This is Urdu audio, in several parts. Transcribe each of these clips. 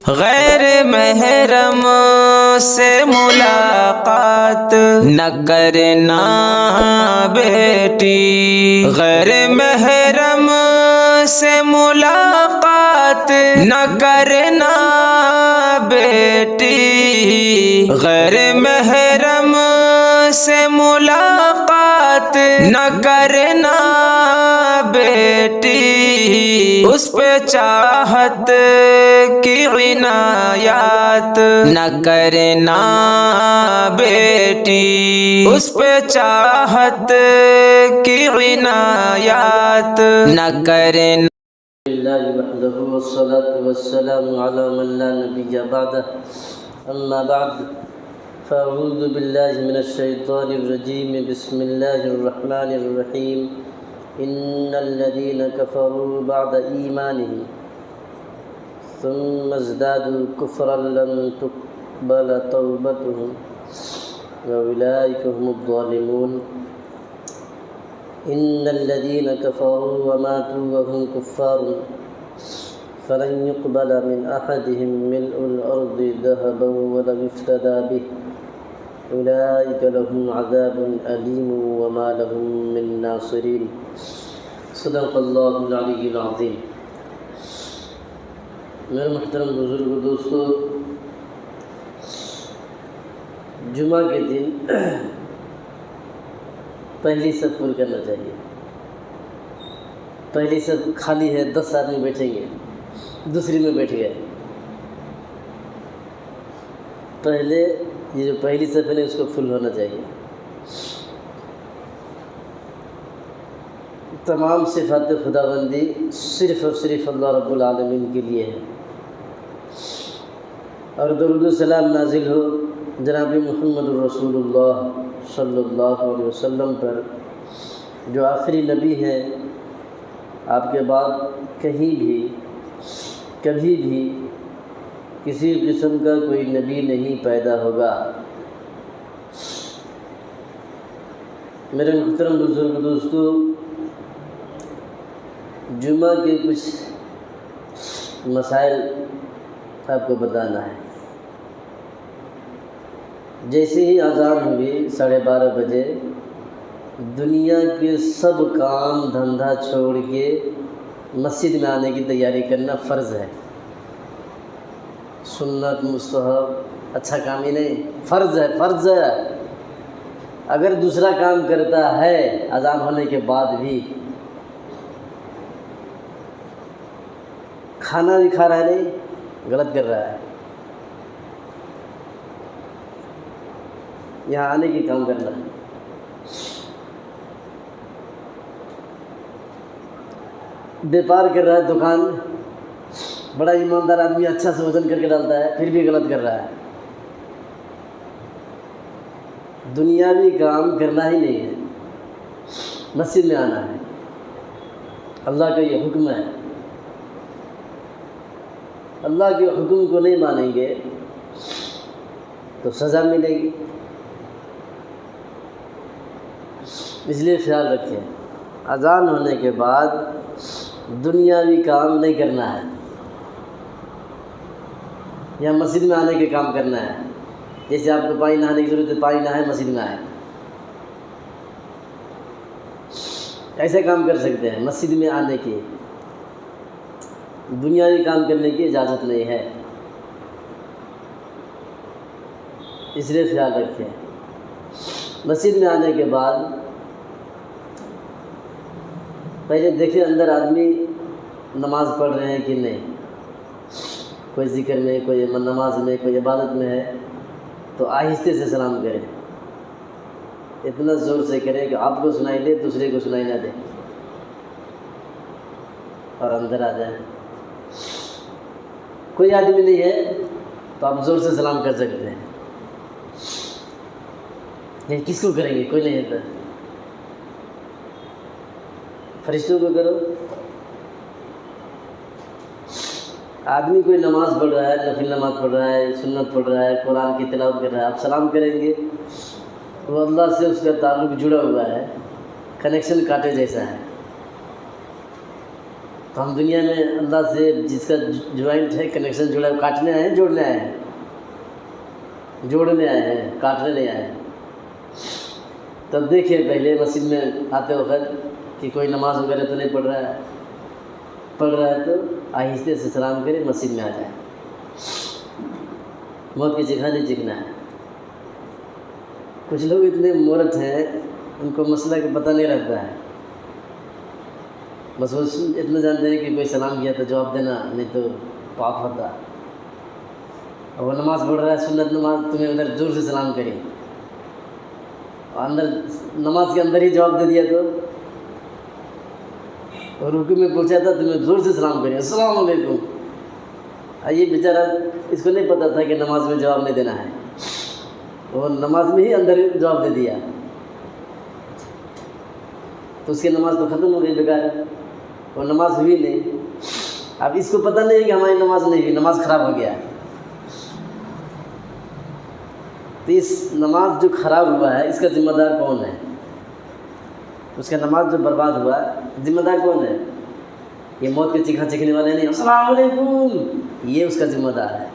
غیر محرم سے ملاقات نہ کرنا بیٹی، غیر محرم سے ملاقات نہ کرنا بیٹی، غیر محرم سے ملاقات نہ کرنا بیٹی، اس پہ چاہت کی عنایات نہ کرنا بیٹی، اس پہ چاہت کی عنایات نہ کرنا۔ اللہ وحدہ والصلاة والسلام علی من لا نبی بعدہ، اما بعد فاعوذ باللہ من الشیطان الرجیم، بسم اللہ الرحمن الرحیم۔ ان الذین کفروا بعد ایمانہم ثم ازدادوا کفرا لن تقبل توبتهم واولئک هم الظالمون۔ ان الذین کفروا وماتوا وهم کفار فلن يقبل من احدهم ملء الارض ذهبا ولو افتدى به اولئک لهم عذاب الیم وما لهم من ناصرین۔ صدق اللہ العلی العظیم۔ میرے محترم بزرگ دوستو، جمعہ کے دن پہلی صف پر کرنا چاہیے۔ پہلی صف خالی ہے، 10 آدمی بیٹھیں گے، دوسری میں بیٹھ گئے، پہلے یہ جو پہلی صف ہے اس کو فل ہونا چاہیے۔ تمام صفات خداوندی صرف اور صرف اللہ رب العالمین کے لیے ہے، اور درود و سلام نازل ہو جناب محمد الرسول اللہ صلی اللہ علیہ وسلم پر، جو آخری نبی ہیں۔ آپ کے بعد کہیں بھی کبھی بھی کسی قسم کا کوئی نبی نہیں پیدا ہوگا۔ میرے محترم بزرگ دوستو، جمعہ کے کچھ مسائل آپ کو بتانا ہے۔ جیسے ہی اذان ہوئی 12:30 بجے، دنیا کے سب کام دھندھا چھوڑ کے مسجد میں آنے کی تیاری کرنا فرض ہے۔ سنت مستحب اچھا کام ہی نہیں، فرض ہے، فرض ہے۔ اگر دوسرا کام کرتا ہے اذان ہونے کے بعد بھی، کھانا بھی کھا رہا ہے نہیں، غلط کر رہا ہے۔ یہاں آنے کی کام کرنا ہے۔ بیپار کر رہا ہے، دکان، بڑا ایماندار آدمی، اچھا سے وزن کر کے ڈالتا ہے، پھر بھی غلط کر رہا ہے۔ دنیاوی کام کرنا ہی نہیں ہے، مسجد میں آنا ہے۔ اللہ کا یہ حکم ہے، اللہ کے حکم کو نہیں مانیں گے تو سزا ملے گی۔ اس لیے خیال رکھیں، اذان ہونے کے بعد دنیاوی کام نہیں کرنا ہے، یا مسجد میں آنے کے کام کرنا ہے۔ جیسے آپ کو پانی نہانے کی ضرورت ہے، پانی نہائے، مسجد میں آئے، ایسے کام کر سکتے ہیں۔ مسجد میں آنے کی، دنیاوی کام کرنے کی اجازت نہیں ہے۔ اس لیے خیال رکھیں۔ مسجد میں آنے کے بعد پہلے دیکھیں اندر آدمی نماز پڑھ رہے ہیں کہ نہیں، کوئی ذکر میں، کوئی نماز میں، کوئی عبادت میں ہے تو آہستہ سے سلام کریں، اتنا زور سے کریں کہ آپ کو سنائی دے، دوسرے کو سنائی نہ دے، اور اندر آ جائیں۔ کوئی آدمی نہیں ہے تو آپ زور سے سلام کر سکتے ہیں، لیکن کس کو کریں گے؟ کوئی نہیں ہے تو فرشتوں کو کرو۔ آدمی کوئی نماز پڑھ رہا ہے، نفل نماز پڑھ رہا ہے، سنت پڑھ رہا ہے، قرآن کی تلاوت کر رہا ہے، آپ سلام کریں گے، وہ اللہ سے اس کا تعلق جڑا ہوا ہے، کنیکشن کاٹے جیسا ہے۔ تو ہم دنیا میں اللہ سے جس کا جوائنٹ ہے، کنیکشن جڑا ہے، کاٹنے آئے ہیں، جوڑنے آئے ہیں؟ جوڑنے آئے ہیں، کاٹنے نہیں آئے ہیں۔ تب دیکھیں پہلے مسجد میں آتے وقت کہ کوئی نماز وغیرہ تو نہیں پڑھ رہا ہے، پڑھ رہا ہے تو آہستہ سے سلام کرے، مسجد میں آ جائے۔ موت کی جگہ نہیں چکھنا ہے۔ کچھ لوگ اتنے مورت ہیں، ان کو مسئلہ کا پتہ نہیں رہتا ہے، بس وہ اتنا جانتے ہیں کہ کوئی سلام کیا تو جواب دینا، نہیں تو پاک ہوتا۔ اور وہ نماز پڑھ رہا ہے، سنت نماز، تمہیں ادھر زور سے سلام کرے، اور اندر نماز کے اندر ہی جواب دے دیا تو، اور رکوع میں پہنچا تھا تمہیں زور سے سلام کرے، السلام علیکم۔ یہ بیچارہ اس کو نہیں پتہ تھا کہ نماز میں جواب نہیں دینا ہے، وہ نماز میں ہی اندر جواب دے دیا، تو اس کی نماز تو ختم ہو گئی، بیکار ہے، اور نماز ہوئی نہیں۔ اب اس کو پتہ نہیں ہے کہ ہماری نماز نہیں ہوئی، نماز خراب ہو گیا ہے۔ تو اس نماز جو خراب ہوا ہے، اس کا ذمہ دار کون ہے؟ اس کا نماز جو برباد ہوا ہے، ذمہ دار کون ہے؟ یہ موت کے چیخا چیخنے والے نہیں، السلام علیکم، یہ اس کا ذمہ دار ہے۔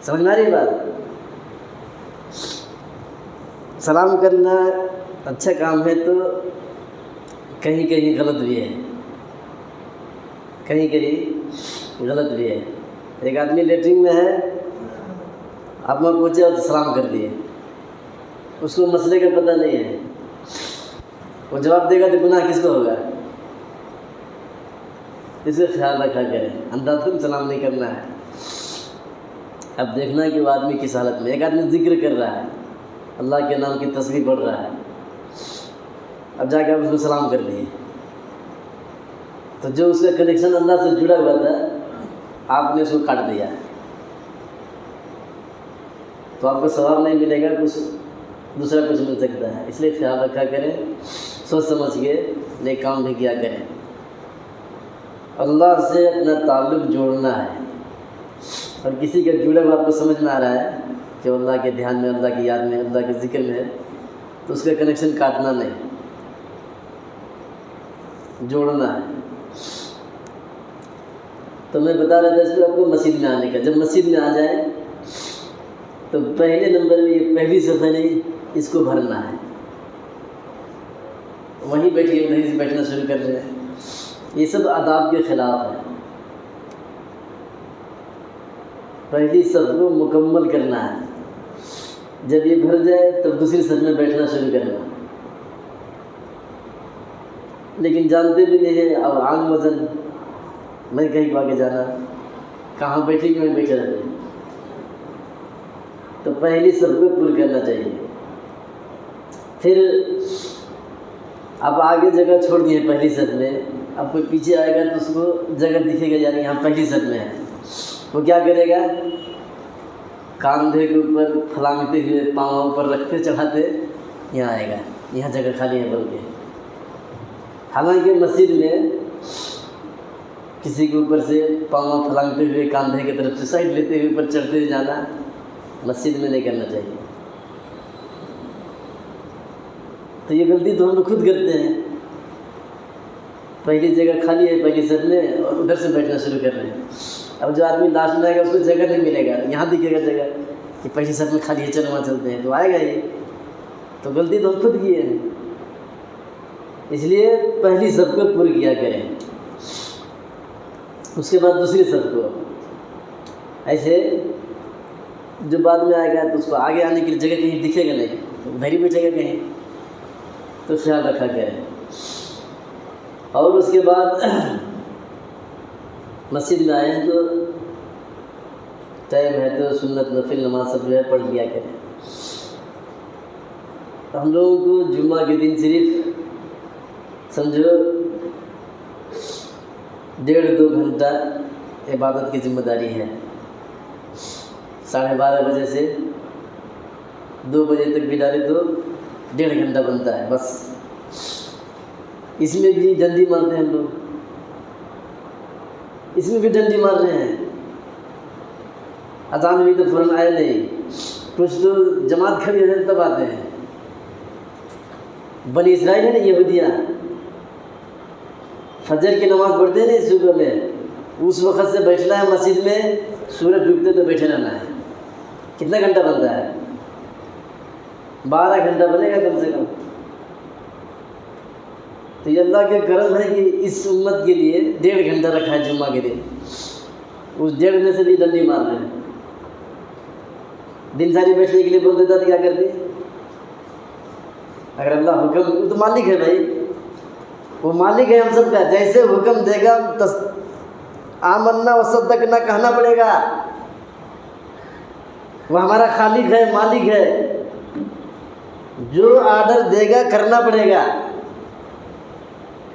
سمجھ میں آ رہی بات؟ سلام کرنا اچھا کام ہے، تو کہیں کہیں غلط بھی ہے، کہیں کہیں غلط بھی ہے۔ ایک آدمی لیٹرنگ میں ہے، آپ وہاں پہنچے اور سلام کر دیے، اس کو مسئلے کا پتہ نہیں ہے، وہ جواب دے گا تو گناہ کس کو ہوگا؟ اس کا خیال رکھا کریں، اندھا سلام نہیں کرنا ہے۔ اب دیکھنا ہے کہ وہ آدمی کس حالت میں۔ ایک آدمی ذکر کر رہا ہے، اللہ کے نام کی تسبیح پڑھ رہا ہے، اب جا کے آپ اس کو سلام کر دیے، تو جو اس کا کنیکشن اللہ سے جڑا ہوا تھا، آپ نے اس کو کاٹ دیا، تو آپ کو ثواب نہیں ملے گا، کچھ دوسرا کچھ مل سکتا ہے۔ اس لیے خیال رکھا کریں، سوچ سمجھ کے نیک کام بھی کیا کریں۔ اللہ سے اپنا تعلق جوڑنا ہے، اور کسی کا جڑا ہوا آپ کو سمجھ میں آ رہا ہے کہ اللہ کے دھیان میں، اللہ کی یاد میں، اللہ کے ذکر میں ہے، تو اس کا کنیکشن کاٹنا نہیں، جوڑنا ہے۔ تو میں بتا رہا تھا اس میں آپ کو مسجد میں آنے کا۔ جب مسجد میں آ جائے تو پہلے نمبر میں یہ پہلی صفحہ نہیں، اس کو بھرنا ہے۔ وہیں بیٹھے ادھر سے بیٹھنا شروع کر رہے ہیں، یہ سب آداب کے خلاف ہے۔ پہلی صف کو مکمل کرنا ہے، جب یہ بھر جائے تب دوسری صف میں بیٹھنا شروع کرنا، لیکن جانتے بھی نہیں ہیں، اور عام وزن میں کہیں کو آگے جانا، کہاں بیٹھے گی میں بیٹھے رہتے ہیں، تو پہلی صف کو پور کرنا چاہیے۔ پھر اب آگے جگہ چھوڑ دی ہے پہلی صف میں، اب کوئی پیچھے آئے گا تو اس کو جگہ دکھے گا، یعنی یہاں پہلی صف میں ہے، وہ کیا کرے گا؟ کاندھے کے اوپر پھلانگتے ہوئے، پاؤں اوپر رکھتے چڑھاتے یہاں آئے گا، یہاں جگہ خالی ہے بول کے۔ حالانکہ مسجد میں کسی کے اوپر سے پاؤں پھلانگتے ہوئے، کاندھے کی طرف سے سائڈ لیتے ہوئے اوپر چڑھتے ہوئے جانا مسجد میں نہیں کرنا چاہیے۔ تو یہ غلطی تو ہم لوگ خود کرتے ہیں، پہلی جگہ خالی ہے پہلی صف میں، اور ادھر سے بیٹھنا شروع کر رہے ہیں۔ اب جو آدمی لاسٹ میں آئے گا اس کو جگہ نہیں ملے گا، یہاں دکھے گا جگہ کہ پہلی صف میں خالی ہے، چلو وہاں چلتے ہیں، تو آئے گا یہ۔ تو غلطی تو ہم خود کی ہے، اس لیے پہلی صف کو پور کیا کریں، اس کے بعد دوسری صف کو۔ ایسے جو بعد میں آئے گا تو اس کو آگے آنے کے لیے جگہ کہیں دکھے گا نہیں، تو ادھر ہی بیٹھے گا کہیں، تو خیال رکھا کریں۔ اور اس کے بعد مسجد میں آئے ہیں تو ٹائم ہے تو سنت نفل نماز سب جو ہے پڑھ لیا کریں۔ ہم لوگوں کو جمعہ کے دن صرف سمجھو 1.5-2 گھنٹہ عبادت کی ذمہ داری ہے، 12:30 بجے سے 2 بجے تک بھی ڈالے تو 1.5 گھنٹہ بنتا ہے بس۔ اس میں بھی ڈنڈی مارتے ہیں ہم لوگ، اس میں بھی ڈنڈی مار رہے ہیں۔ اذان بھی تو فوراً آئے نہیں، کچھ تو جماعت کھڑی ہو جائے تب آتے ہیں۔ بنی اسرائیل ہے نا یہودیاں، فجر کی نماز پڑھتے ہیں نہیں صبح میں، اس وقت سے بیٹھنا ہے مسجد میں، سورج ڈوبتے تو بیٹھے رہنا ہے. کتنا گھنٹہ بنتا ہے؟ 12 گھنٹہ بنے گا کم سے کم. تو یہ اللہ کے کرم ہے کہ اس امت کے لیے 1.5 گھنٹہ رکھا ہے جمعہ کے دن. اس 1.5 میں سے بھی ڈنڈی مار رہے ہیں. دن ساری بیٹھنے کے لیے بول دیتا تو کیا کرتے؟ اگر اللہ حکم، وہ تو مالک ہے بھائی، وہ مالک ہے ہم سب کا، جیسے حکم دے گا آمنا وصدقنا کہنا پڑے گا. وہ ہمارا خالق ہے، مالک ہے، جو آرڈر دے گا کرنا پڑے گا.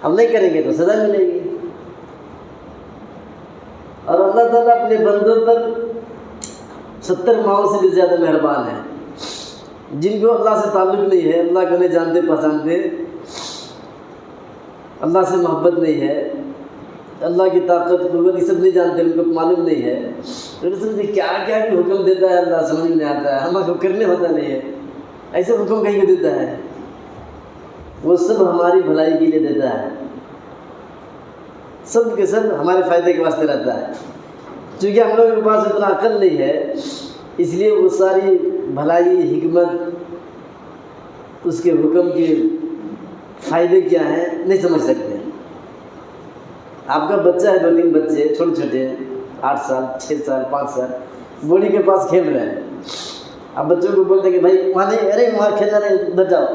ہم نہیں کریں گے تو سزا ملے گی. اور اللہ تعالیٰ اپنے بندوں پر 70 ماؤں سے بھی زیادہ مہربان ہے. جن کو اللہ سے تعلق نہیں ہے، اللہ کو نہیں جانتے پہچانتے، اللہ سے محبت نہیں ہے، اللہ کی طاقت قوت یہ سب نہیں جانتے، ان کو معلوم نہیں ہے، تو سمجھتے کیا کیا بھی حکم دیتا ہے اللہ سمجھ میں نہیں آتا ہے، ہمیں کرنے ہوتا نہیں ہے. ایسے حکم کہیں کو دیتا ہے؟ وہ سب ہماری بھلائی کے لیے دیتا ہے، سب کے سب ہمارے فائدے کے واسطے رہتا ہے. چونکہ ہم لوگوں کے پاس اتنا عقل نہیں ہے، اس لیے وہ ساری بھلائی، حکمت، اس کے حکم کے فائدے کیا ہیں نہیں سمجھ سکتے. آپ کا بچہ ہے، 2-3 بچے چھوٹے چھوٹے، 8 سال 6 سال 5 سال، بوڑھی کے پاس کھیل رہے ہیں. آپ بچوں کو بولتے ہیں کہ بھائی وہاں نہیں، ارے وہاں کھیلنا نہیں، ادھر جاؤ.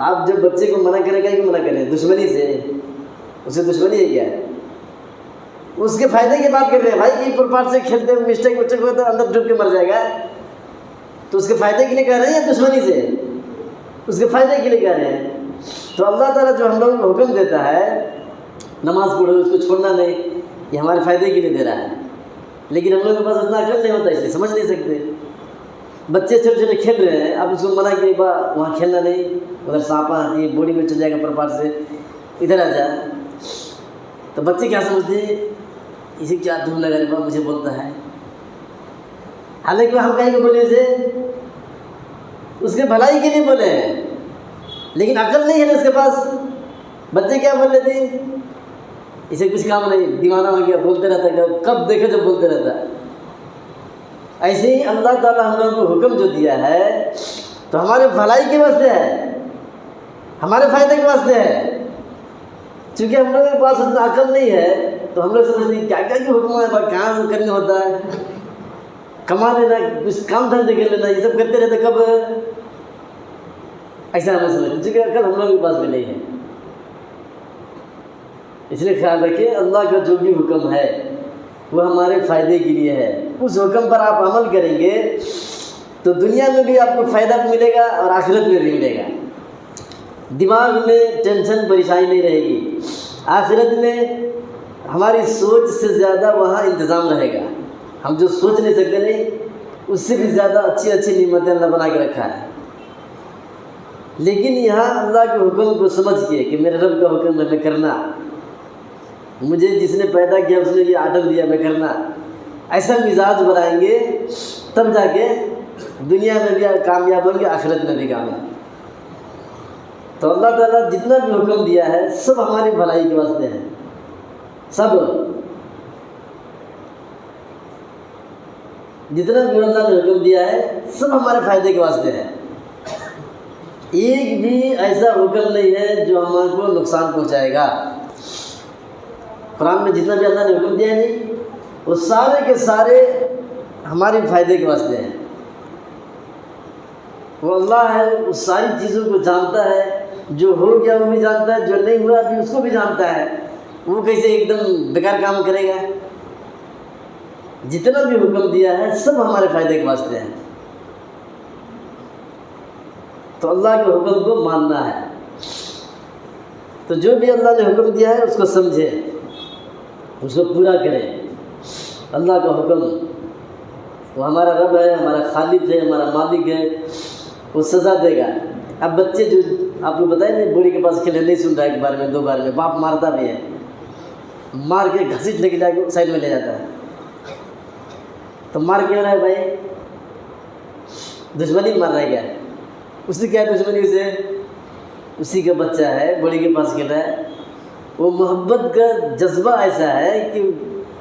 آپ جب بچے کو منع کریں گے کہ منع کریں؟ دشمنی سے. اسے دشمنی ہے کیا؟ اس کے فائدے کی بات کر رہے ہیں بھائی. کہ پرپار سے کھیلتے ہوئے مسٹیک بچے کو ہوتا ہے، اندر ڈوب کے مر جائے گا، تو اس کے فائدے کے لیے کہہ رہے ہیں یا دشمنی سے؟ اس کے فائدے کے لیے کہہ رہے ہیں. تو اللہ تعالیٰ جو ہم لوگوں کو حکم دیتا ہے نماز پڑھو، اس کو چھوڑنا نہیں، یہ ہمارے فائدے کے لیے دے رہا ہے. لیکن ہم لوگوں کے پاس اتنا عقل نہیں ہوتا، اس لیے سمجھ نہیں سکتے. بچے چھوٹے چھوٹے کھیل رہے ہیں، اب اس کو منع کہ وہاں کھیلنا نہیں، ادھر سانپا آتی ہے، بوڑی میں چل جائے گا پرپار سے، ادھر آ جا. تو بچے کیا سمجھتے ہیں؟ اسے کیا دھوم لگا رہے مجھے بولتا ہے. حالانکہ ہم کہیں کو بولے اسے اس کے بھلائی کے لیے بولے ہیں، لیکن عقل نہیں ہے نا اس کے پاس. بچے کیا بول لیتے ہیں؟ اسے کچھ کام نہیں، دیوانہ ہو گیا، بولتے رہتا ہے، کب دیکھو جب بولتے رہتا ہے. ایسے ہی اللہ تعالیٰ ہم لوگوں کو حکم جو دیا ہے تو ہمارے بھلائی کے واسطے ہے، ہمارے فائدے کے واسطے ہے. چونکہ ہم لوگوں کے پاس اتنا عقل نہیں ہے تو ہم لوگ سمجھتے ہیں کیا کیا کہ حکم ہے، کہاں سے کرنا ہوتا ہے، کما لینا، کچھ کام دھندے کر لینا، یہ سب کرتے رہتے کب، ایسا ہمیں سمجھتے. چونکہ عقل ہم لوگوں کے پاس بھی نہیں ہے. اس لیے خیال رکھیں اللہ کا جو بھی حکم ہے وہ ہمارے فائدے کے لیے ہے. اس حکم پر آپ عمل کریں گے تو دنیا میں بھی آپ کو فائدہ ملے گا اور آخرت میں بھی ملے گا. دماغ میں ٹینشن پریشانی نہیں رہے گی. آخرت میں ہماری سوچ سے زیادہ وہاں انتظام رہے گا. ہم جو سوچ نہیں سکتے نہیں، اس سے بھی زیادہ اچھی اچھی نعمتیں اللہ بنا کے رکھا ہے. لیکن یہاں اللہ کے حکم کو سمجھ کے کہ میرے رب کا حکم ہے میں کرنا، مجھے جس نے پیدا کیا اس نے یہ آرڈر دیا میں کرنا، ایسا مزاج بنائیں گے تب جا کے دنیا میں بھی کامیاب ہوں گے، آخرت میں بھی کامیاب. تو اللہ تعالیٰ جتنا بھی حکم دیا ہے سب ہماری بھلائی کے واسطے ہے. سب جتنا بھی اللہ نے حکم دیا ہے سب ہمارے فائدے کے واسطے ہے. ایک بھی ایسا حکم نہیں ہے جو ہمارے کو نقصان پہنچائے گا. قرآن میں جتنا بھی اللہ نے حکم دیا ہے نہیں، وہ سارے کے سارے ہمارے فائدے کے واسطے ہیں. وہ اللہ ہے، وہ ساری چیزوں کو جانتا ہے، جو ہو گیا وہ بھی جانتا ہے، جو نہیں ہوا ابھی اس کو بھی جانتا ہے. وہ کیسے ایک دم بیکار کام کرے گا؟ جتنا بھی حکم دیا ہے سب ہمارے فائدے کے واسطے ہیں. تو اللہ کے حکم کو ماننا ہے. تو جو بھی اللہ نے حکم دیا ہے اس کو سمجھے، اس کو پورا کریں. اللہ کا حکم وہ ہمارا رب ہے، ہمارا خالق ہے، ہمارا مالک ہے، وہ سزا دے گا. اب بچے جو آپ کو بتائیں نہیں، بوڑھی کے پاس کھیلے نہیں سن رہا، 1 بار میں 2 بار میں باپ مارتا بھی ہے، مار کے گھسیٹ لے کے جا کے سائڈ میں لے جاتا ہے. تو مار کیوں رہا ہے بھائی؟ دشمنی مار رہا ہے کیا؟ اس سے کیا دشمنی؟ اسے اسی کا بچہ ہے، بوڑھی کے پاس کھیلا ہے، وہ محبت کا جذبہ ایسا ہے کہ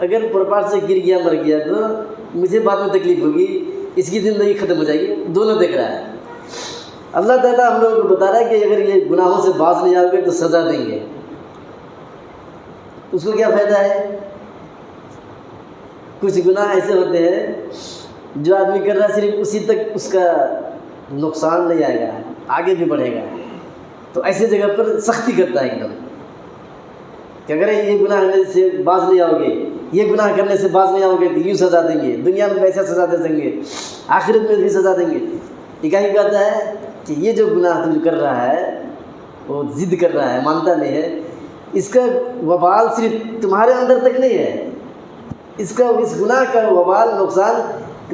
اگر پرپار سے گر گیا مر گیا تو مجھے بعد میں تکلیف ہوگی، اس کی زندگی ختم ہو جائے گی، دونوں دیکھ رہا ہے۔ اللہ تعالیٰ ہم لوگوں کو بتا رہا ہے کہ اگر یہ گناہوں سے باز نہیں آؤ گے تو سزا دیں گے۔ اس کو کیا فائدہ ہے؟ کچھ گناہ ایسے ہوتے ہیں جو آدمی کر رہا ہے صرف اسی تک اس کا نقصان نہیں آئے گا، آگے بھی بڑھے گا، تو ایسی جگہ پر سختی کرتا ہے ایک دم کہ اگر یہ گناہ کرنے سے باز نہیں آؤ گے، یہ گناہ کرنے سے باز نہیں آؤ گے تو یوں سزا دیں گے، دنیا میں ایسا سزا دے دیں گے، آخرت میں بھی سزا دیں گے۔ یہ کیا کہتا ہے کہ یہ جو گناہ تم کر رہا ہے وہ ضد کر رہا ہے، مانتا نہیں ہے، اس کا وبال صرف تمہارے اندر تک نہیں ہے، اس گناہ کا وبال نقصان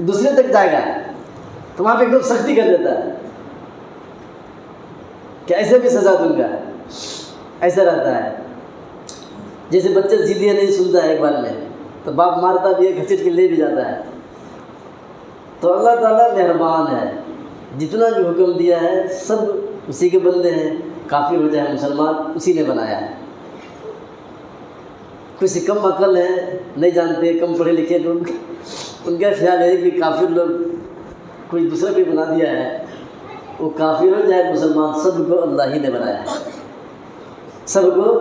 دوسرے تک جائے گا، تو وہاں پہ ایک دم سختی کر دیتا ہے کہ ایسے بھی سزا دوں گا۔ ایسا رہتا ہے جیسے بچہ ضدی نہیں سنتا ہے ایک بار میں تو باپ مارتا بھی ہے، گھسیٹ کے لے بھی جاتا ہے۔ تو اللہ تعالیٰ مہربان ہے، جتنا بھی حکم دیا ہے سب اسی کے بندے ہیں، کافر ہو جائے مسلمان اسی نے بنایا ہے۔ کچھ کم عقل ہیں، نہیں جانتے، کم پڑھے لکھے لوگ، ان کا خیال ہے کہ کافر لوگ کوئی دوسرا بھی بنا دیا ہے، وہ کافر ہو جائے مسلمان سب کو اللہ ہی نے بنایا ہے، سب کو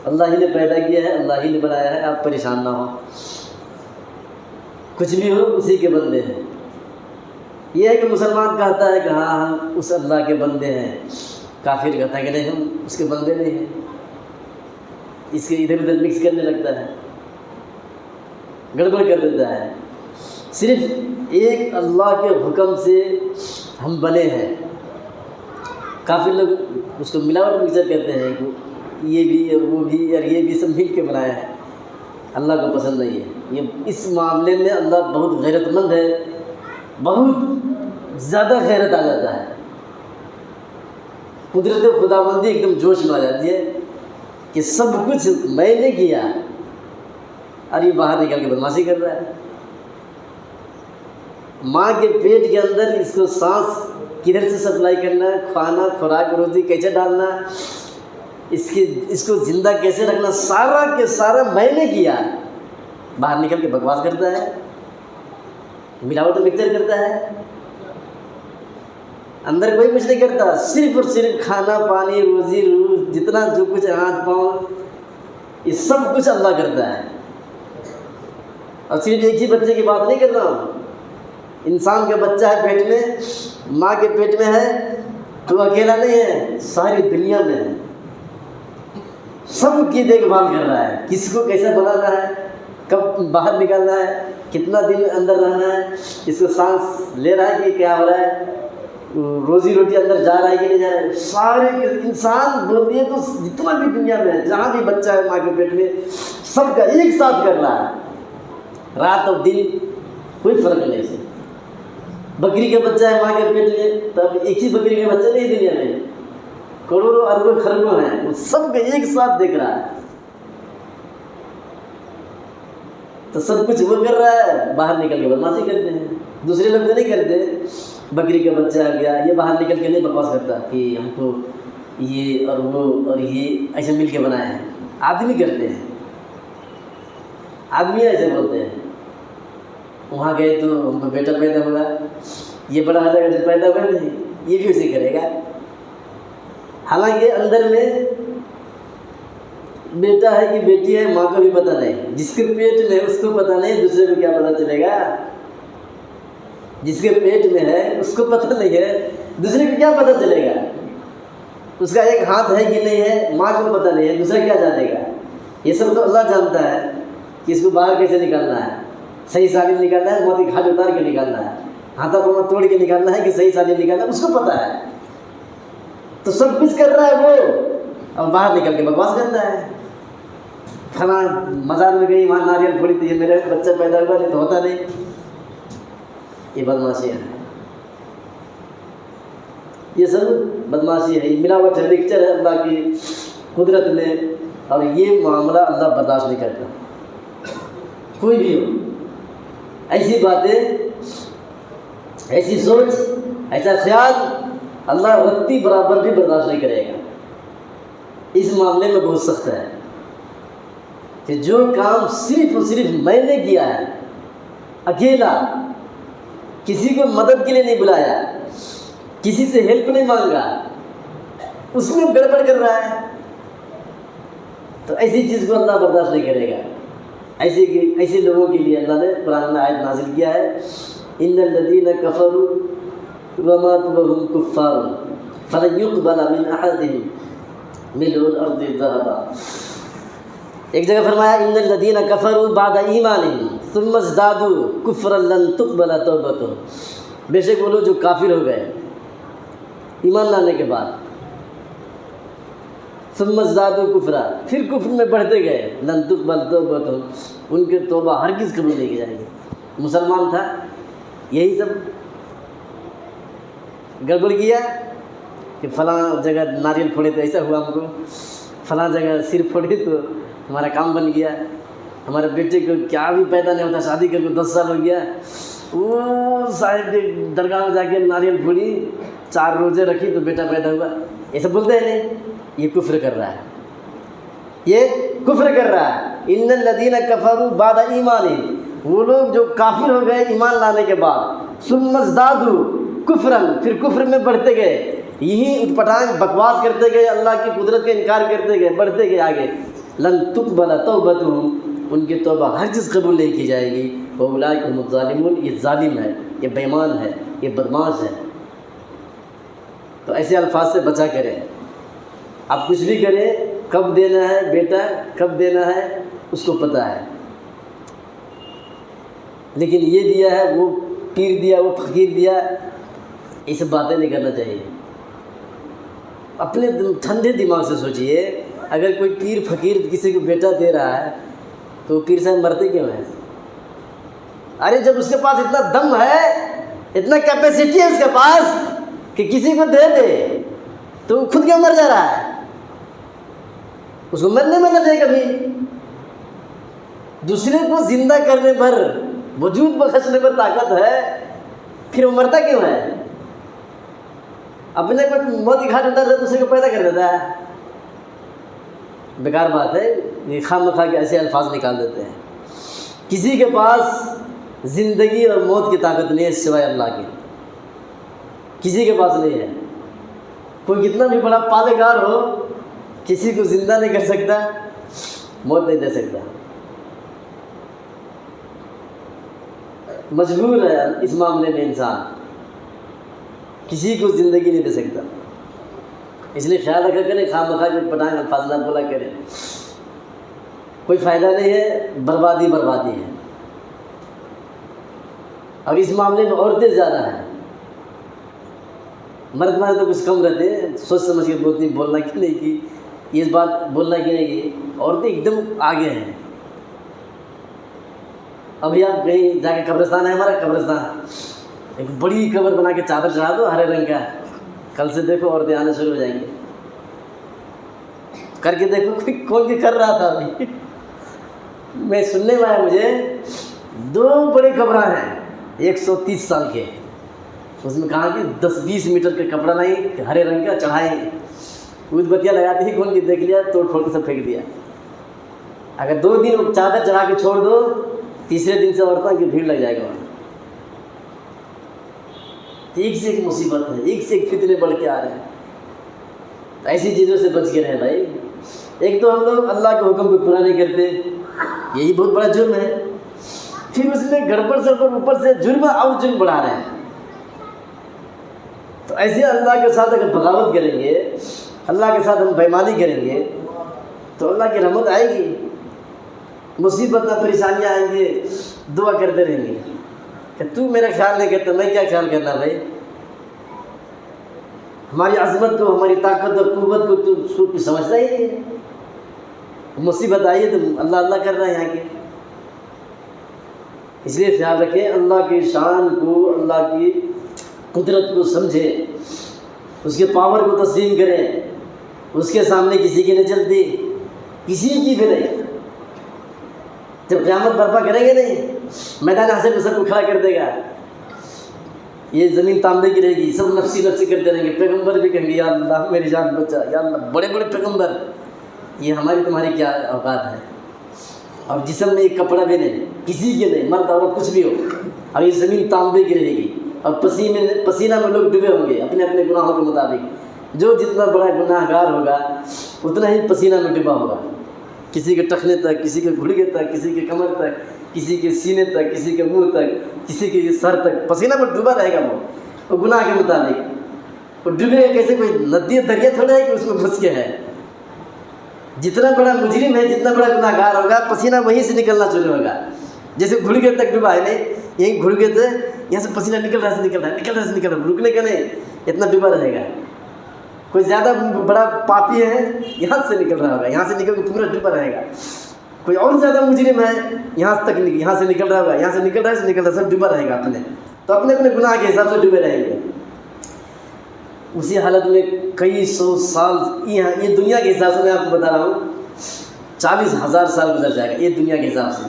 اللہ ہی نے پیدا کیا ہے، اللہ ہی نے بنایا ہے، آپ پریشان نہ ہو، کچھ بھی ہو اسی کے بندے ہیں۔ یہ ہے کہ مسلمان کہتا ہے کہ ہاں ہم اس اللہ کے بندے ہیں، کافر کہتا ہے کہ نہیں ہم اس کے بندے نہیں ہیں، اس کے ادھر ادھر مکس کرنے لگتا ہے، گڑبڑ کر دیتا ہے۔ صرف ایک اللہ کے حکم سے ہم بنے ہیں۔ کافر لوگ اس کو ملاوٹ مکسچر کہتے ہیں کہ یہ بھی اور وہ بھی اور یہ بھی سب مل کے بنایا ہے، اللہ کو پسند نہیں ہے۔ یہ اس معاملے میں اللہ بہت غیرت مند ہے، بہت زیادہ غیرت آ جاتا ہے، قدرت خداوندی ایک دم جوش میں آ جاتی ہے کہ سب کچھ میں نے کیا اور یہ باہر نکل کے بدماشی کر رہا ہے۔ ماں کے پیٹ کے اندر اس کو سانس کدھر سے سپلائی کرنا ہے، کھانا خوراک روزی کیسے ڈالنا، اس کو زندہ کیسے رکھنا، سارا کے سارا میں نے کیا، باہر نکل کے بکواس کرتا ہے، ملاوٹ مکسچر کرتا ہے، اندر کوئی کچھ نہیں کرتا، صرف اور صرف کھانا پانی روزی روز جتنا جو کچھ ہاتھ پاؤں یہ سب کچھ اللہ کرتا ہے۔ اور صرف ایک ہی بچے کی بات نہیں کر رہا ہوں، انسان کا بچہ ہے پیٹ میں، ماں کے پیٹ میں ہے تو اکیلا نہیں ہے، ساری دنیا میں ہے، سب کی دیکھ بھال کر رہا ہے، کس کو کیسے بنانا ہے، کب باہر نکالنا ہے، کتنا دن اندر رہنا ہے، اس کو سانس لے رہا ہے کہ کیا ہو رہا ہے، روزی روٹی اندر جا رہا ہے کہ نہیں جا رہا ہے، سارے انسان بولتی ہے تو جتنا بھی دنیا میں ہے، جہاں بھی بچہ ہے ماں کے پیٹ میں سب کا ایک ساتھ کر رہا ہے، رات اور دن کوئی فرق نہیں ہے۔ بکری کا بچہ ہے ماں کے پیٹ میں تب ایک ہی بکری کا بچہ نہیں دنیا میں، کروڑوں اربوں خربوں ہیں، وہ سب کو ایک ساتھ دیکھ رہا ہے، تو سب کچھ وہ کر رہا ہے، باہر نکل کے بدماشی کرتے ہیں، دوسرے لوگ تو نہیں کرتے۔ بکری کا بچہ آ گیا، یہ باہر نکل کے نہیں بکواس کرتا کہ ہم کو یہ اور وہ اور یہ ایسے مل کے بنایا ہے، آدمی کرتے ہیں، آدمی ایسے بولتے ہیں، وہاں گئے تو ہم کو بیٹا پیدا ہوگا، یہ بڑا ہو جائے گا جو پیدا ہوا نہیں، یہ بھی اسے کرے گا، حالانکہ اندر میں بیٹا ہے کہ بیٹی ہے ماں کو بھی پتہ نہیں، جس کے پیٹ میں اس کو پتہ نہیں دوسرے کو کیا پتہ چلے گا، جس کے پیٹ میں ہے اس کو پتہ نہیں ہے دوسرے کو کیا پتہ چلے گا، اس کا ایک ہاتھ ہے کہ نہیں ہے ماں کو پتہ نہیں ہے، دوسرا کیا جانے گا، یہ سب تو اللہ جانتا ہے کہ اس کو باہر کیسے نکالنا ہے، صحیح سالم نکالنا ہے، موت کی گھاٹ اتار کے نکالنا ہے، ہاتھا پاؤں توڑ کے نکالنا ہے کہ صحیح سالم نکالنا ہے، اس کو پتہ ہے، تو سب کچھ کر رہا ہے وہ، اور باہر نکل کے بکواس کرتا ہے، کھانا مزار میں گئی وہاں ناریل پھوڑی تھی، یہ میرے بچہ پیدا ہوا نہیں تو ہوتا نہیں، یہ بدماشی ہے، یہ سب بدماشی ہے، یہ ملاوٹ ہے، مکسچر ہے اللہ کی قدرت میں، اور یہ معاملہ اللہ برداشت نہیں کرتا، کوئی بھی ہو، ایسی باتیں، ایسی سوچ، ایسا خیال اللہ رتی برابر بھی برداشت نہیں کرے گا، اس معاملے میں بہت سخت ہے۔ کہ جو کام صرف اور صرف میں نے کیا ہے اکیلا، کسی کو مدد کے لیے نہیں بلایا، کسی سے ہیلپ نہیں مانگا، اس میں گڑبڑ کر رہا ہے، تو ایسی چیز کو اللہ برداشت نہیں کرے گا۔ ایسے لوگوں کے لیے اللہ نے قرآن میں آیت نازل کیا ہے، ان الذین کفروا وماتوا وهم کفار فلن يقبل من احدهم ملء الارض ذهبا۔ ایک جگہ فرمایا ان الذین کفروا بعد ایمانهم ثم ازدادوا کفرا لن تقبل توبتهم، بے شک وہ لوگ جو کافر ہو گئے ایمان لانے کے بعد، ثم ازدادوا کفرا، پھر کفر میں بڑھتے گئے، لن تقبل توبتهم، ان کی توبہ ہرگز قبول نہیں کی جائے گی۔ مسلمان تھا، یہی سب گڑبڑ کیا کہ فلاں جگہ ناریل پھوڑے تو ایسا ہوا ہم کو، فلاں جگہ سر پھوڑے تو ہمارا کام بن گیا، ہمارے بیٹے کو کیا بھی پیدا نہیں ہوتا، شادی کر کے 10 سال ہو گیا، وہ صاحب درگاہ میں جا کے ناریل پھوڑی، 4 روزے رکھی تو بیٹا پیدا ہوا، یہ سب بولتے ہیں نہیں، یہ کفر کر رہا ہے، یہ کفر کر رہا ہے۔ ان الذین کفروا بعد ایمانہم، وہ لوگ جو کافر ہو گئے ایمان لانے کے بعد، ثم ازدادوا کفرا، پھر کفر میں بڑھتے گئے، یہی اٹھ پٹانگ بکواس کرتے گئے، اللہ کی قدرت کا انکار کرتے گئے، بڑھتے گئے آگے، لن تقبل توبتهم، ان کی توبہ ہرگز قبول نہیں کی جائے گی، واولئک هم الظالمون، یہ ظالم ہے، یہ بے ایمان ہے، یہ بدمعاش ہے۔ تو ایسے الفاظ سے بچا کریں، آپ کچھ بھی کریں، کب دینا ہے بیٹا، کب دینا ہے اس کو پتہ ہے، لیکن یہ دیا ہے، وہ پیر دیا، وہ فقیر دیا، یہ سب باتیں نہیں کرنا چاہیے۔ اپنے ٹھنڈے دماغ سے سوچئے، اگر کوئی پیر فقیر کسی کو بیٹا دے رہا ہے تو پیر صاحب مرتے کیوں ہیں؟ ارے جب اس کے پاس اتنا دم ہے، اتنا کیپیسٹی ہے اس کے پاس کہ کسی کو دے دے، تو خود کیوں مر جا رہا ہے؟ اس کو مرنے مرنا چاہیے کبھی، دوسرے کو زندہ کرنے پر، وجود بخشنے پر طاقت ہے، پھر وہ مرتا کیوں ہے؟ اپنے کو موت کی گھاٹ اتر ہے، دوسرے کو پیدا کر دیتا ہے، بیکار بات ہے، یہ خواہ مخواہ کے ایسے الفاظ نکال دیتے ہیں۔ کسی کے پاس زندگی اور موت کی طاقت نہیں ہے سوائے اللہ کی، کسی کے پاس نہیں ہے۔ کوئی کتنا بھی بڑا پالےگار ہو، کسی کو زندہ نہیں کر سکتا، موت نہیں دے سکتا، مجبور ہے اس معاملے میں انسان، کسی کو زندگی نہیں دے سکتا۔ اس لیے خیال رکھا کریں، خواہ مخواہ کے پٹانگ الفاظ نہ بولا کریں، کوئی فائدہ نہیں ہے، بربادی بربادی ہے۔ اور اس معاملے میں عورتیں زیادہ ہیں، مرد تو کچھ کم رہتے ہیں، سوچ سمجھ کے بولتی، بولنا کہ نہیں کہ یہ بات بولنا کہ نہیں کہ عورتیں ایک دم آگے ہیں۔ ابھی آپ کہیں جا کے قبرستان ہے ہمارا قبرستان، ایک بڑی قبر بنا کے چادر چڑھا دو ہرے رنگ کا، کل سے دیکھو عورتیں آنے شروع ہو جائیں گے، کر کے دیکھو کوئی کون کی کر رہا تھا۔ ابھی میں سننے میں آیا، مجھے 2 بڑے قبراں ہیں 130 سال کے، اس میں کہا کہ 10-20 میٹر کا کپڑا نہیں، ہرے رنگ کا چڑھائیں، دودھ بتیاں لگاتی ہی کون کی دیکھ لیا، توڑ پھوڑ کے سب پھینک دیا۔ اگر 2 دن چادر چڑھا کے چھوڑ دو، تیسرے دن سے عورتوں کی بھیڑ لگ جائے گا۔ ایک سے ایک مصیبت ہے، ایک سے ایک فتنے بڑھ کے آ رہے ہیں، تو ایسی چیزوں سے بچ کے رہیں بھائی۔ ایک تو ہم لوگ اللہ کے حکم کو پورا نہیں کرتے، یہی بہت بڑا جرم ہے، پھر اس میں گڑبڑ سے اوپر سے جرم اور جرم بڑھا رہے ہیں۔ تو ایسے اللہ کے ساتھ اگر بغاوت کریں گے، اللہ کے ساتھ ہم بےایمانی کریں گے، تو اللہ کی رحمت آئے گی، مصیبت نہ پریشانیاں آئیں گے، دعا کرتے رہیں گے کہ تو میرا خیال نہیں کرتا، میں کیا خیال کرنا بھائی، ہماری عظمت کو، ہماری طاقت اور قوت کو تو سمجھتا ہی نہیں ہے، مصیبت آئی ہے تو اللہ اللہ کر رہا ہے یہاں کے۔ اس لیے خیال رکھیں، اللہ کی شان کو، اللہ کی قدرت کو سمجھیں، اس کے پاور کو تسلیم کریں، اس کے سامنے کسی کی نہیں چلتی، کسی کی بھی نہیں۔ جب قیامت برپا کریں گے نہیں، میدان حشر میں سب کو کھڑا کر دے گا، یہ زمین تانبے کی رہے گی، سب نفسی نفسی کرتے رہیں گے، پیغمبر بھی کہیں گے یا اللہ میری جان بچا، یا اللہ بڑے بڑے پیغمبر، یہ ہماری تمہاری کیا اوقات ہے، اور جسم میں ایک کپڑا بھی نہیں، کسی کے نہیں، مرد عورت کچھ بھی ہو، اور یہ زمین تانبے کی رہے گی، اور پسینہ میں لوگ ڈوبے ہوں گے اپنے اپنے گناہوں کے مطابق۔ جو جتنا بڑا گناہ گار ہوگا اتنا ہی پسینہ میں ڈوبا ہوگا، کسی کے ٹخنے تک، کسی کے گھڑگے تک، کسی کے کمر تک، کسی کے سینے تک، کسی کے منہ تک، کسی کے سر تک، پسینہ میں ڈوبا رہے گا وہ گناہ کے مطابق۔ وہ ڈوبے گا کیسے؟ کوئی ندی دریا تھوڑا ہے کہ اس میں گھس کے ہے۔ جتنا بڑا مجرم ہے، جتنا بڑا گناہ گار ہوگا، پسینہ وہیں سے نکلنا شروع ہوگا۔ جیسے گھڑگے تک ڈوبا ہے نہیں، یہیں گھڑگے سے یہاں سے پسینہ نکل رہا ہے، نکل رہا ہے، نکل رہا ہے، نکل رہا ہے، رکنے کا نہیں، اتنا ڈوبا رہے گا۔ کوئی زیادہ بڑا پاپی ہے، یہاں سے نکل رہا ہوگا، یہاں سے نکل کے پورا ڈوبا رہے گا۔ کوئی اور زیادہ مجرم ہے، یہاں تک یہاں سے نکل رہا ہوگا، یہاں سے نکل رہا ہے، نکل رہا ہے، سب ڈوبا رہے گا اپنے، تو اپنے اپنے گناہ کے حساب سے ڈوبے رہیں گے۔ اسی حالت میں کئی سو سال، یہ دنیا کے حساب سے میں آپ کو بتا رہا ہوں، 40,000 سال گزر جائے گا یہ دنیا کے حساب سے۔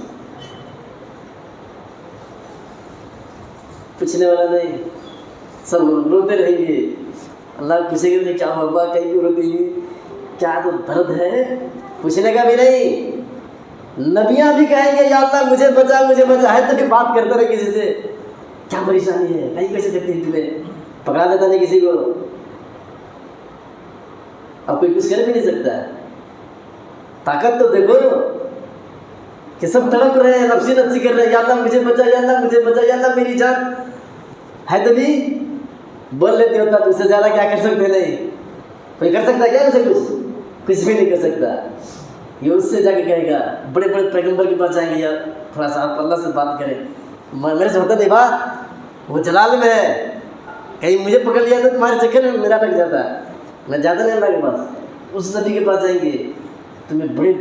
پوچھنے والا نہیں، سب روتے رہیں گے۔ اللہ پوچھے گا کیا ہوا، کہیں کیوں روتی ہے، کیا تو درد ہے، پوچھنے کا بھی نہیں۔ نبیاں بھی کہیں گے یا اللہ مجھے بچا، مجھے بچا، ہے تو بھی بات کرتے رہے کسی سے، کیا پریشانی ہے، کہیں کیسے دیکھتے ہیں تمہیں، پکڑا دیتا نہیں کسی کو۔ اب کوئی کچھ کر بھی نہیں سکتا ہے۔ طاقت تو دیکھو کہ سب تڑپ رہے ہیں، نفسی نفسی کر رہے ہیں، یا اللہ مجھے بچا، یا اللہ مجھے بچا، یا اللہ میری جان ہے، تو بھی بول لیتے ہوتا تو اس سے زیادہ کیا کر سکتے نہیں۔ کوئی کر سکتا ہے کیا اسے؟ کچھ بھی نہیں کر سکتا۔ یہ اس سے جا کے کہے گا، بڑے بڑے پیغمبر کے پاس جائیں گے، یا تھوڑا سا آپ اللہ سے بات کریں، میرے سے ہوتا نہیں بات، وہ جلال میں ہے، کہیں مجھے پکڑ لیا تو تمہارے چکر میں میرا اٹک جاتا ہے، میں جاتا نہیں اللہ کے پاس۔ اس نبی کے پاس جائیں گے، تمہیں بڑے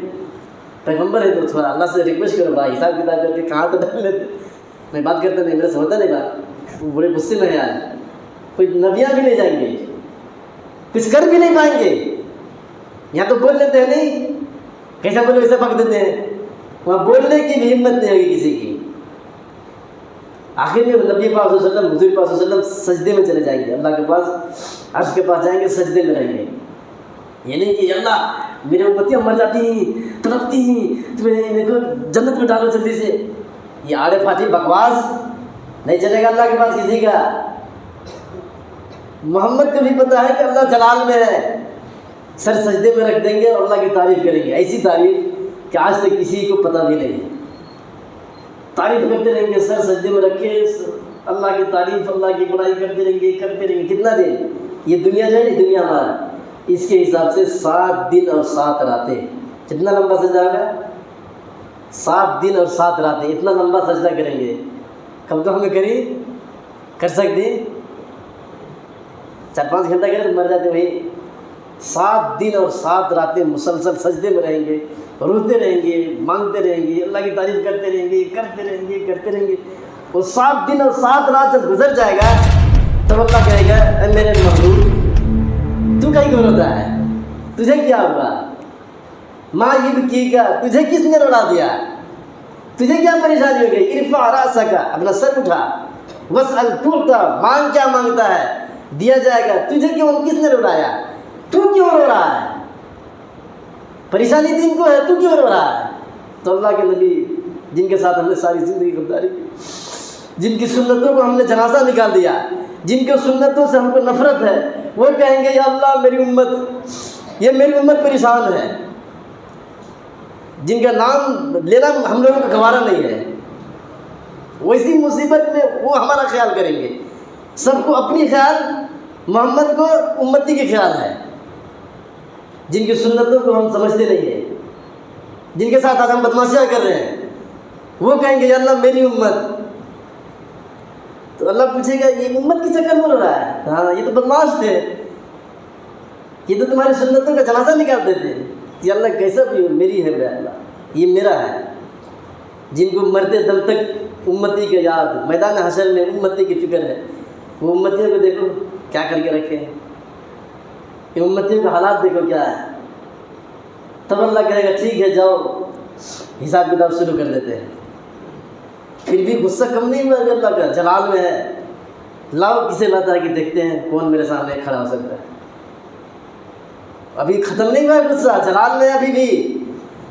پیغمبر ہے تو تھوڑا اللہ سے ریکویسٹ کرو بھائی، حساب کتاب کر کے کہاں تو ڈال لیتے، میں بات کرتا نہیں، میرے سے ہوتا نہیں بات۔ وہ بڑے غصے میں ہے آج، کوئی نبیاں بھی نہیں جائیں گے، کچھ کر بھی نہیں پائیں گے، یہاں تو بول لیتے ہیں نہیں، کیسا بولے ویسا پک دیتے ہیں، وہاں بولنے کی بھی ہمت نہیں ہوگی کسی کی۔ آخر میں نبی پاک صلی اللہ علیہ وسلم، حضور پاک صلی اللہ علیہ وسلم سجدے میں چلے جائیں گے، اللہ کے پاس، عرش کے پاس جائیں گے، سجدے میں رہیں گے۔ یہ نہیں کہ اللہ میرے امتیاں مر جاتی ہیں، تڑپتی ہیں، تمہیں میرے کو جنت میں ڈالو جلدی سے، یہ آڑے پھاٹی بکواس نہیں چلے گا اللہ کے پاس کسی کا۔ محمد کو بھی پتہ ہے کہ اللہ جلال میں ہے، سر سجدے میں رکھ دیں گے اور اللہ کی تعریف کریں گے، ایسی تعریف کہ آج تک کسی کو پتہ بھی نہیں۔ تعریف کرتے رہیں گے، سر سجدے میں رکھے اللہ کی تعریف، اللہ کی بڑائی کرتے رہیں گے، کرتے رہیں گے۔ کتنا دن؟ یہ دنیا جو ہے نا، دنیا ہمارا، اس کے حساب سے 7 دن اور 7 راتیں۔ کتنا لمبا سجدہ ہوگا؟ 7 دن اور 7 راتیں، اتنا لمبا سجدہ کریں گے۔ کم تو ہمیں کر سکتے 4-5 گھنٹہ کریں تو مر جاتے وہی۔ 7 دن اور 7 راتیں مسلسل سجدے میں رہیں گے، روتے رہیں گے، مانگتے رہیں گے، اللہ کی تعریف کرتے رہیں گے، کرتے رہیں گے۔ وہ 7 دن اور 7 رات جب گزر جائے گا تب اللہ کہے گا، اے میرے محبوب تو کہیں کیوں روتا ہے، تجھے کیا ہوا؟ ماں یبکی کا، تجھے کس نے رولا دیا، تجھے کیا پریشانی ہو گئی؟ ارفع رأسک، اپنا سر اٹھا، واسأل تعطی، مانگ کیا مانگتا ہے دیا جائے گا، تجھے کیوں، کس نے رولایا، تو کیوں رو رہا ہے؟ پریشانی تم کو ہے، تو کیوں رو رہا ہے؟ تو اللہ کے نبی جن کے ساتھ ہم نے ساری زندگی غداری کی، جن کی سنتوں کو ہم نے جنازہ نکال دیا، جن کے سنتوں سے ہم کو نفرت ہے، وہ کہیں گے یا اللہ میری امت، یہ میری امت پریشان ہے، جن کا نام لینا ہم لوگوں کا گوارا نہیں ہے، ویسی مصیبت میں وہ ہمارا خیال کریں گے۔ سب کو اپنی خیال، محمد کو امتی کے خیال ہے، جن کی سنتوں کو ہم سمجھتے نہیں ہیں، جن کے ساتھ آج ہم بدماشیاں کر رہے ہیں، وہ کہیں گے یا اللہ میری امت۔ تو اللہ پوچھے گا یہ امت کی چکر میں رو رہا ہے؟ ہاں یہ تو بدماش تھے، یہ تو تمہاری سنتوں کا جنازہ نکالتے تھے۔ کہ اللہ کیسا بھی ہو میری ہے بے اللہ، یہ میرا ہے۔ جن کو مرتے دم تک امتی کے یاد، میدان حشر میں امتی کی فکر ہے، وہ امتیوں کو دیکھو کیا کر کے رکھے ہیں، کہ امتیوں کا حالات دیکھو کیا ہے۔ تب اللہ کہے گا ٹھیک ہے جاؤ، حساب کتاب شروع کر دیتے ہیں۔ پھر بھی غصہ کم نہیں ہوا، اللہ کا جلال میں ہے، لاؤ کسے لاتا ہے کہ دیکھتے ہیں کون میرے سامنے کھڑا ہو سکتا ہے۔ ابھی ختم نہیں ہوا غصہ، جلال میں ابھی بھی،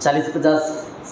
40-50